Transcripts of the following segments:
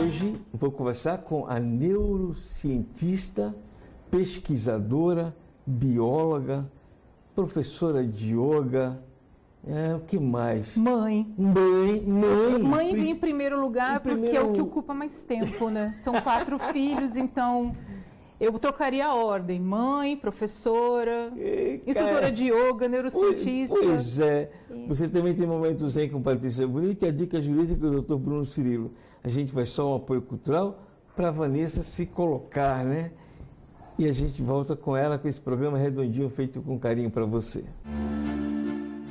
Hoje vou conversar com a neurocientista, pesquisadora, bióloga, professora de yoga, o que mais? Mãe. Mãe Vem em primeiro lugar porque é o que ocupa mais tempo, né? São 4 filhos, então eu trocaria a ordem. Mãe, professora, instrutora de yoga, neurocientista. Pois é. Você também tem momentos zen com Patrícia Bonita e a dica jurídica do Dr. Bruno Cirilo. A gente vai só um apoio cultural para a Vanessa se colocar, né? E a gente volta com ela, com esse programa redondinho feito com carinho para você.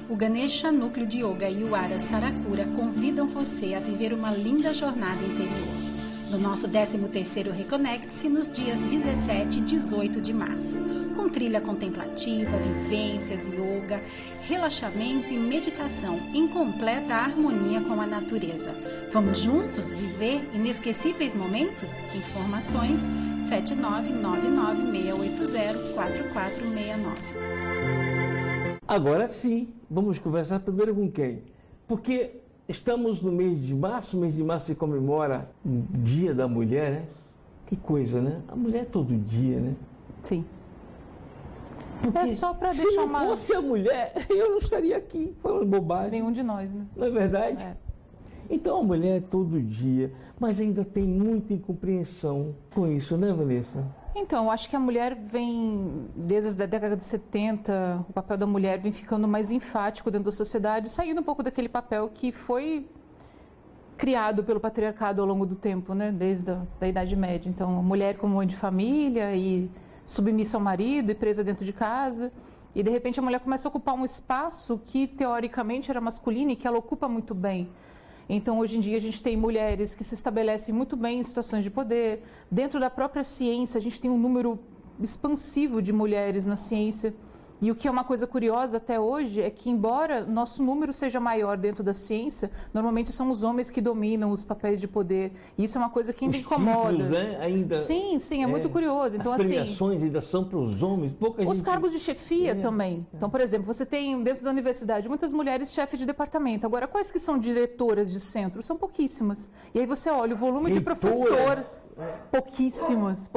O Ganesha Núcleo de Yoga e o Ara Sarakura convidam você a viver uma linda jornada interior. No nosso 13º Reconecte-se nos dias 17 e 18 de março, com trilha contemplativa, vivências, yoga, relaxamento e meditação em completa harmonia com a natureza. Vamos juntos viver inesquecíveis momentos? Informações 79996804469. Agora sim, vamos conversar primeiro com quem? Porque estamos no mês de março se comemora o Dia da Mulher, né? Que coisa, né? A mulher todo dia, né? Sim. Porque é só para deixar se não fosse a mulher, eu não estaria aqui falando bobagem. Nenhum de nós, né? Não é verdade? É. Então a mulher é todo dia, mas ainda tem muita incompreensão com isso, né, Vanessa? Então, eu acho que a mulher vem, desde a década de 70, o papel da mulher vem ficando mais enfático dentro da sociedade, saindo um pouco daquele papel que foi criado pelo patriarcado ao longo do tempo, né? Desde a Idade Média. Então, a mulher como mãe de família e submissa ao marido e presa dentro de casa. E, de repente, a mulher começa a ocupar um espaço que, teoricamente, era masculino e que ela ocupa muito bem. Então, hoje em dia, a gente tem mulheres que se estabelecem muito bem em situações de poder. Dentro da própria ciência, a gente tem um número expansivo de mulheres na ciência. E o que é uma coisa curiosa até hoje é que, embora nosso número seja maior dentro da ciência, normalmente são os homens que dominam os papéis de poder. E isso é uma coisa que ainda incomoda. Títulos, né? Ainda Sim, é muito curioso. Então, as premiações ainda são para os homens, pouca gente... Os cargos de chefia também. Então, por exemplo, você tem dentro da universidade muitas mulheres chefes de departamento. Agora, quais que são diretoras de centro? São pouquíssimas. E aí você olha o volume de professor, pouquíssimas.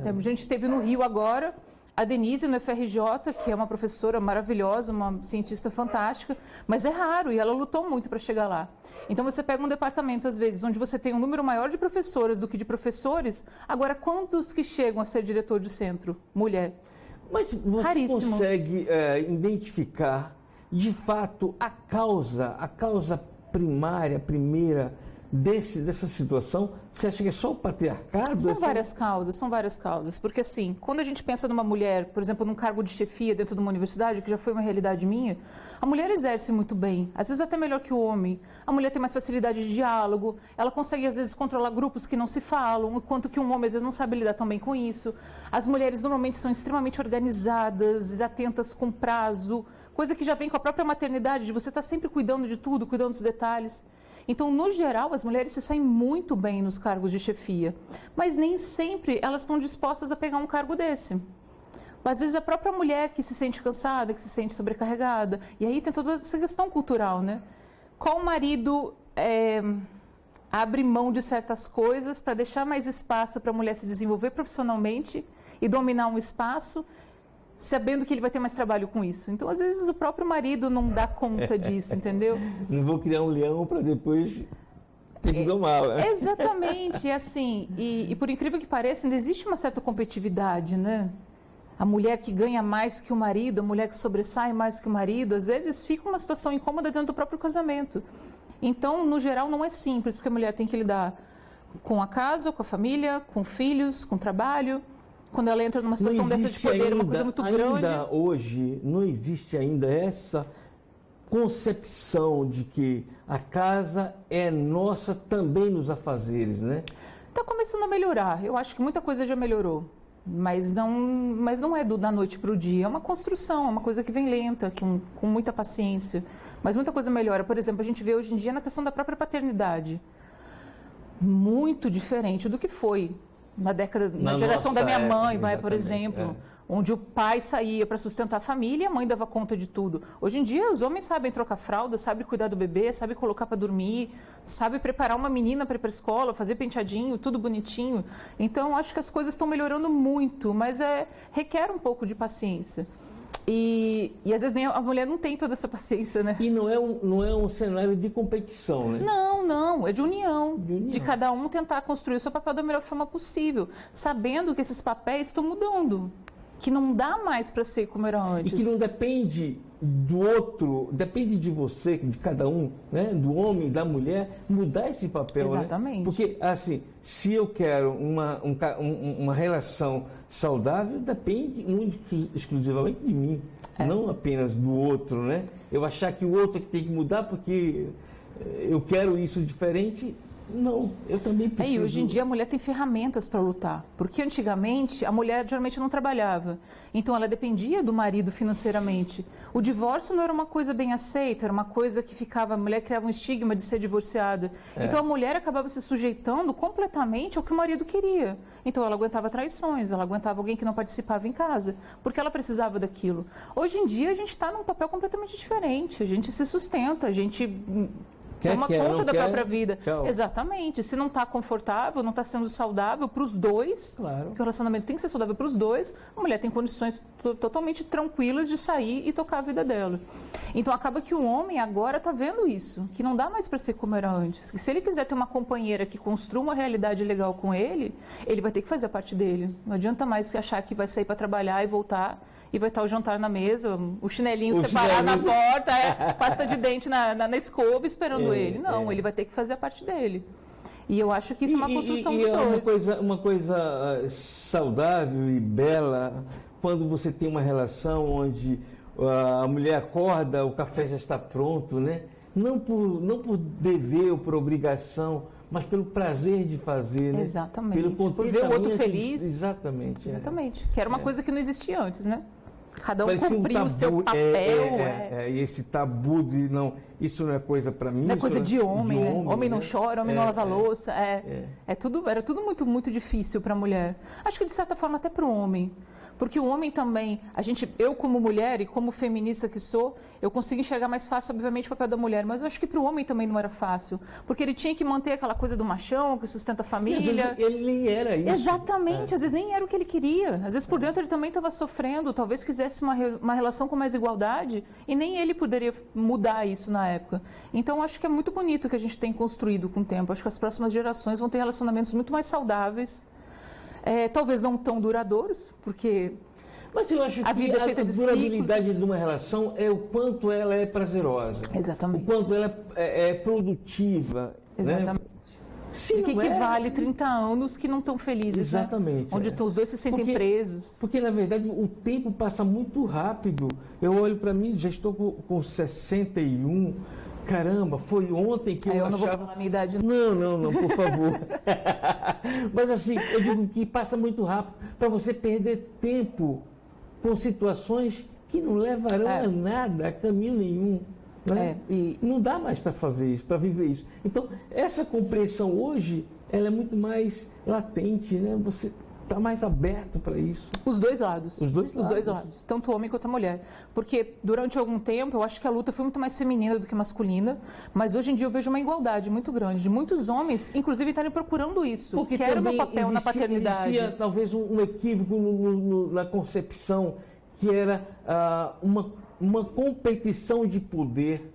A gente teve no Rio agora a Denise no FRJ, que é uma professora maravilhosa, uma cientista fantástica, mas é raro e ela lutou muito para chegar lá. Então você pega um departamento, às vezes, onde você tem um número maior de professoras do que de professores, agora quantos que chegam a ser diretor de centro? Mulher. Mas você Raríssimo. consegue identificar, de fato, a causa primária, primeira dessa situação? Você acha que é só o patriarcado? São várias causas. Porque assim, quando a gente pensa numa mulher, por exemplo, num cargo de chefia dentro de uma universidade, que já foi uma realidade minha, a mulher exerce muito bem, às vezes até melhor que o homem. A mulher tem mais facilidade de diálogo, ela consegue às vezes controlar grupos que não se falam, enquanto que um homem às vezes não sabe lidar tão bem com isso. As mulheres normalmente são extremamente organizadas, atentas com prazo, coisa que já vem com a própria maternidade, de você estar sempre cuidando de tudo, cuidando dos detalhes. Então, no geral, as mulheres se saem muito bem nos cargos de chefia, mas nem sempre elas estão dispostas a pegar um cargo desse. Às vezes, a própria mulher que se sente cansada, que se sente sobrecarregada, e aí tem toda essa questão cultural, né? Qual marido abre mão de certas coisas para deixar mais espaço para a mulher se desenvolver profissionalmente e dominar um espaço, sabendo que ele vai ter mais trabalho com isso. Então, às vezes, o próprio marido não dá conta disso, entendeu? Não vou criar um leão para depois ter que domar, né? Exatamente, assim, e por incrível que pareça, ainda existe uma certa competitividade, né? A mulher que ganha mais que o marido, a mulher que sobressai mais que o marido, às vezes fica uma situação incômoda dentro do próprio casamento. Então, no geral, não é simples, porque a mulher tem que lidar com a casa, com a família, com filhos, com o trabalho. Quando ela entra numa situação dessa de poder, é uma coisa muito grande. Ainda hoje, não existe ainda essa concepção de que a casa é nossa também nos afazeres, né? Está começando a melhorar. Eu acho que muita coisa já melhorou. Mas não é da noite para o dia. É uma construção, é uma coisa que vem lenta, com muita paciência. Mas muita coisa melhora. Por exemplo, a gente vê hoje em dia na questão da própria paternidade. Muito diferente do que foi na geração da minha mãe, por exemplo. onde o pai saía para sustentar a família e a mãe dava conta de tudo. Hoje em dia, os homens sabem trocar fralda, sabem cuidar do bebê, sabem colocar para dormir, sabem preparar uma menina para ir para a escola, fazer penteadinho, tudo bonitinho. Então, acho que as coisas estão melhorando muito, mas requer um pouco de paciência. E às vezes nem a mulher não tem toda essa paciência, né? E não é um cenário de competição, né? Não, é de união. De união. cada um tentar construir o seu papel da melhor forma possível, sabendo que esses papéis estão mudando. Que não dá mais para ser como era antes. E que não depende do outro, depende de você, de cada um, né? Do homem, da mulher, mudar esse papel. Exatamente. Né? Porque, assim, se eu quero uma relação saudável, depende exclusivamente de mim, não apenas do outro, né? Eu achar que o outro é que tem que mudar porque eu quero isso diferente. Não, eu também preciso. E hoje em dia a mulher tem ferramentas para lutar, porque antigamente a mulher geralmente não trabalhava, então ela dependia do marido financeiramente. O divórcio não era uma coisa bem aceita, era uma coisa que a mulher criava um estigma de ser divorciada. Então a mulher acabava se sujeitando completamente ao que o marido queria. Então ela aguentava traições, ela aguentava alguém que não participava em casa, porque ela precisava daquilo. Hoje em dia a gente está num papel completamente diferente, a gente se sustenta, a gente toma conta da própria vida. Tchau. Exatamente. Se não está confortável, não está sendo saudável para os dois, claro. Porque o relacionamento tem que ser saudável para os dois, a mulher tem condições totalmente tranquilas de sair e tocar a vida dela. Então acaba que o homem agora está vendo isso, que não dá mais para ser como era antes. Que se ele quiser ter uma companheira que construa uma realidade legal com ele vai ter que fazer a parte dele. Não adianta mais achar que vai sair para trabalhar e voltar e vai estar o jantar na mesa, o chinelinho separado na porta, pasta de dente na escova esperando ele. Não, ele vai ter que fazer a parte dele. E eu acho que isso é uma construção dos dois. É uma coisa saudável e bela quando você tem uma relação onde a mulher acorda, o café já está pronto, né? Não por dever ou por obrigação, mas pelo prazer de fazer, né? Exatamente. Pelo por ver o outro feliz. Exatamente. Exatamente. Que era uma coisa que não existia antes, né? Cada um Parecia cumpria tabu, o seu papel. E esse tabu de não, isso não é coisa para mim. Não é coisa de homem, né? Homem não né? chora, homem não lava louça. Era tudo muito, muito difícil para a mulher. Acho que de certa forma até para o homem. Porque o homem também, eu como mulher e como feminista que sou, eu consigo enxergar mais fácil, obviamente, o papel da mulher. Mas eu acho que para o homem também não era fácil. Porque ele tinha que manter aquela coisa do machão, que sustenta a família. E às vezes ele nem era isso. Exatamente, às vezes nem era o que ele queria. Às vezes por dentro ele também estava sofrendo, talvez quisesse uma relação com mais igualdade e nem ele poderia mudar isso na época. Então acho que é muito bonito o que a gente tem construído com o tempo. Acho que as próximas gerações vão ter relacionamentos muito mais saudáveis. Talvez não tão duradouros, porque mas eu acho a vida é feita de durabilidade de uma relação é o quanto ela é prazerosa. Exatamente. O quanto ela é produtiva. Exatamente. Né? O que vale 30 anos que não estão felizes, exatamente, né? Onde os dois se sentem presos. Porque, na verdade, o tempo passa muito rápido. Eu olho para mim, já estou com 61. Caramba, foi ontem que eu achava... não vou falar a minha idade. Não, por favor. Mas assim, eu digo que passa muito rápido para você perder tempo com situações que não levarão a nada, a caminho nenhum. Né? Não dá mais para fazer isso, para viver isso. Então, essa compreensão hoje, ela é muito mais latente, né? Você está mais aberto para isso. Os dois lados. Os dois lados. Tanto o homem quanto a mulher. Porque durante algum tempo eu acho que a luta foi muito mais feminina do que masculina, mas hoje em dia eu vejo uma igualdade muito grande de muitos homens, inclusive estarem procurando isso. Porque querem o papel na paternidade. Existia talvez um equívoco na concepção, que era uma competição de poder.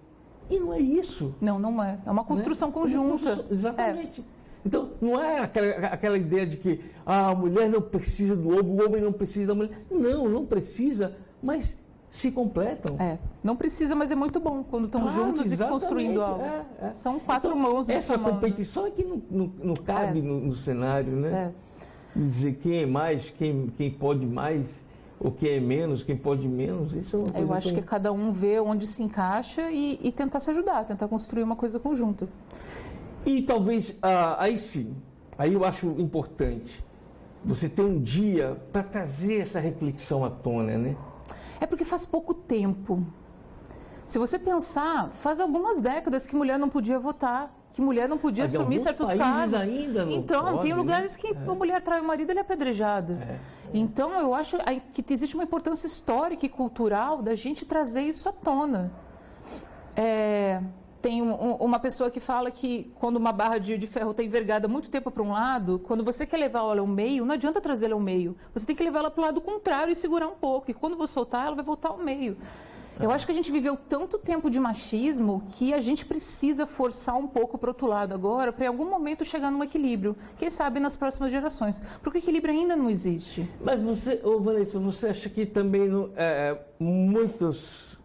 E não é isso. Não é. É uma construção conjunta. Exatamente. Então, não é aquela ideia de que a mulher não precisa do homem, o homem não precisa da mulher. Não precisa, mas se completam. Não precisa, mas é muito bom quando estão juntos e construindo algo. São quatro mãos essa competição é que não cabe no cenário, né? Dizer quem é mais, quem pode mais, ou quem é menos, quem pode menos, isso é uma coisa. Eu acho que cada um vê onde se encaixa e tentar se ajudar, tentar construir uma coisa conjunta. E talvez, aí eu acho importante você ter um dia para trazer essa reflexão à tona, né? É porque faz pouco tempo. Se você pensar, faz algumas décadas que mulher não podia votar, que mulher não podia assumir certos cargos. Ainda não então, pode, tem lugares né? que a mulher trai o marido, ele é apedrejada. Então, eu acho que existe uma importância histórica e cultural da gente trazer isso à tona. Tem uma pessoa que fala que quando uma barra de ferro está envergada muito tempo para um lado, quando você quer levar ela ao meio, não adianta trazer ela ao meio. Você tem que levar ela para o lado contrário e segurar um pouco. E quando você soltar, ela vai voltar ao meio. Eu acho que a gente viveu tanto tempo de machismo que a gente precisa forçar um pouco para o outro lado agora, para em algum momento chegar num equilíbrio. Quem sabe nas próximas gerações. Porque o equilíbrio ainda não existe. Mas Vanessa, você acha que também muitas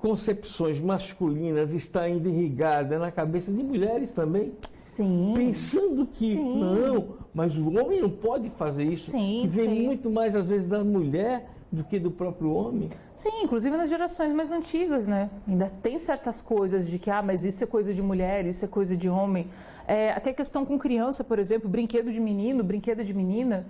concepções masculinas estão ainda irrigadas na cabeça de mulheres também? Sim. Pensando que, não, mas o homem não pode fazer isso. Sim, que vem sim. muito mais, às vezes, da mulher do que do próprio homem. Sim, inclusive nas gerações mais antigas, né? Ainda tem certas coisas de que, mas isso é coisa de mulher, isso é coisa de homem. Até questão com criança, por exemplo, brinquedo de menino, brinquedo de menina.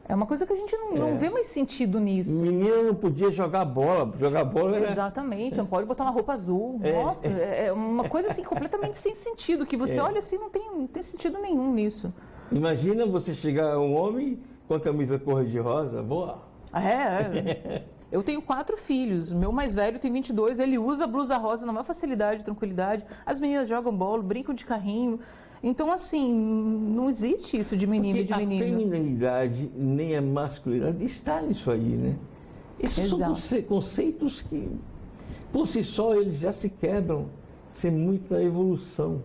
É uma coisa que a gente não vê mais sentido nisso. Menina não podia jogar bola. Jogar bola era... Exatamente, não pode botar uma roupa azul. Nossa, é uma coisa assim completamente sem sentido, que você olha assim, não tem sentido nenhum nisso. Imagina você chegar a um homem com a camisa cor-de-rosa, boa. Eu tenho 4 filhos, meu mais velho tem 22, ele usa blusa rosa na maior facilidade, tranquilidade. As meninas jogam bola, brincam de carrinho. Então, assim, não existe isso de menino e de menina. A feminilidade nem a masculinidade está nisso aí, né? Esses são conceitos que, por si só, eles já se quebram sem muita evolução.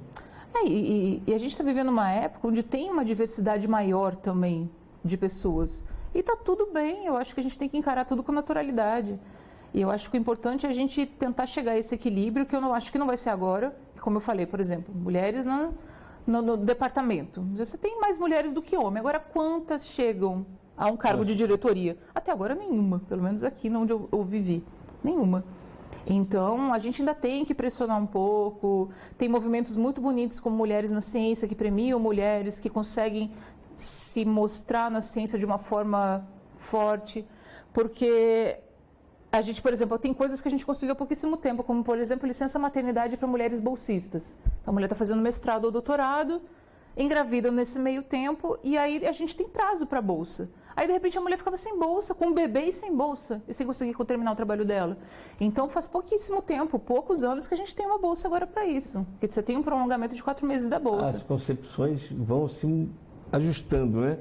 E a gente está vivendo uma época onde tem uma diversidade maior também de pessoas. E está tudo bem, eu acho que a gente tem que encarar tudo com naturalidade. E eu acho que o importante é a gente tentar chegar a esse equilíbrio, que eu não acho que não vai ser agora. Como eu falei, por exemplo, mulheres no departamento. Você tem mais mulheres do que homens. Agora, quantas chegam a um cargo de diretoria? Até agora, nenhuma. Pelo menos aqui onde eu vivi. Nenhuma. Então, a gente ainda tem que pressionar um pouco. Tem movimentos muito bonitos como Mulheres na Ciência, que premiam mulheres, que conseguem se mostrar na ciência de uma forma forte, porque a gente, por exemplo, tem coisas que a gente conseguiu há pouquíssimo tempo, como, por exemplo, licença maternidade para mulheres bolsistas. A mulher está fazendo mestrado ou doutorado, engravida nesse meio tempo, e aí a gente tem prazo para bolsa. Aí, de repente, a mulher ficava sem bolsa, com um bebê e sem bolsa, e sem conseguir terminar o trabalho dela. Então, faz pouquíssimo tempo, poucos anos, que a gente tem uma bolsa agora para isso. Porque você tem um prolongamento de 4 meses da bolsa. As concepções vão se ajustando, né?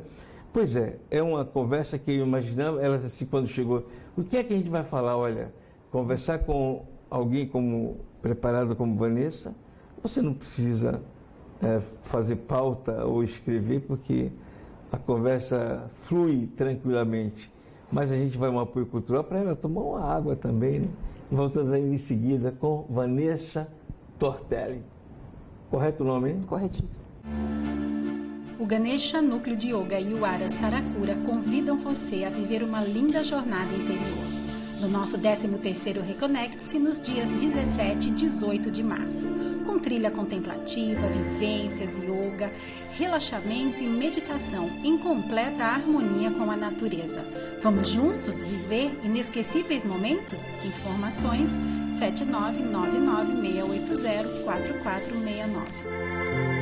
Pois é uma conversa que eu imaginava, ela assim, quando chegou, o que é que a gente vai falar? Olha, conversar com alguém preparado como Vanessa, você não precisa fazer pauta ou escrever, porque a conversa flui tranquilamente. Mas a gente vai um apoio cultural para ela tomar uma água também, né? Voltamos aí em seguida com Vanessa Tortelli. Correto o nome, hein? Corretíssimo. O Ganesha Núcleo de Yoga e o Ara Saracura convidam você a viver uma linda jornada interior. No nosso 13º Reconecte-se nos dias 17 e 18 de março, com trilha contemplativa, vivências, yoga, relaxamento e meditação em completa harmonia com a natureza. Vamos juntos viver inesquecíveis momentos? Informações 79996804469.